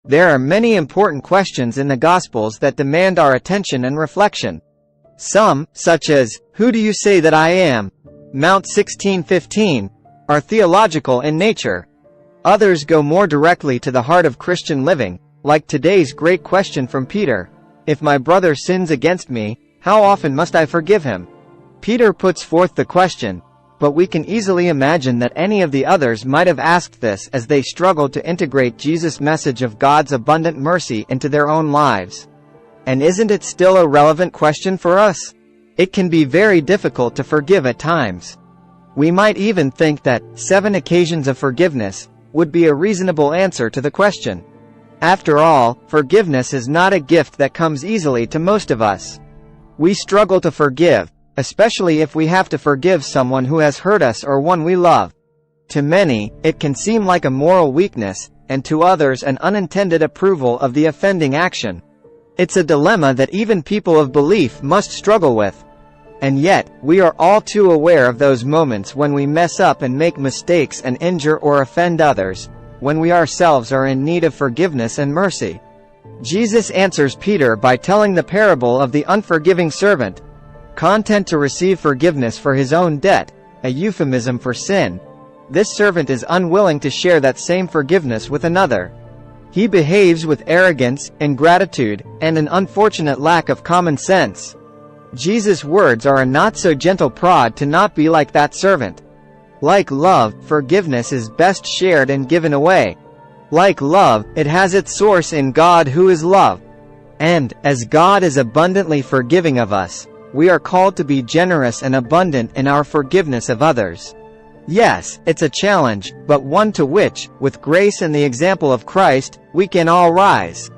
There are many important questions in the Gospels that demand our attention and reflection. Some, such as, "Who do you say that I am?" Mount 16:15, are theological in nature. Others go more directly to the heart of Christian living, like today's great question from Peter: "If my brother sins against me, how often must I forgive him?" Peter puts forth the question, but we can easily imagine that any of the others might have asked this as they struggled to integrate Jesus' message of God's abundant mercy into their own lives. And isn't it still a relevant question for us? It can be very difficult to forgive at times. We might even think that 7 occasions of forgiveness would be a reasonable answer to the question. After all, forgiveness is not a gift that comes easily to most of us. We struggle to forgive, especially if we have to forgive someone who has hurt us or one we love. To many, it can seem like a moral weakness, and to others an unintended approval of the offending action. It's a dilemma that even people of belief must struggle with. And yet, we are all too aware of those moments when we mess up and make mistakes and injure or offend others, when we ourselves are in need of forgiveness and mercy. Jesus answers Peter by telling the parable of the unforgiving servant, content to receive forgiveness for his own debt, a euphemism for sin. This servant is unwilling to share that same forgiveness with another. He behaves with arrogance, ingratitude, and an unfortunate lack of common sense. Jesus' words are a not-so-gentle prod to not be like that servant. Like love, forgiveness is best shared and given away. Like love, it has its source in God who is love. And, as God is abundantly forgiving of us, we are called to be generous and abundant in our forgiveness of others. Yes, it's a challenge, but one to which, with grace and the example of Christ, we can all rise.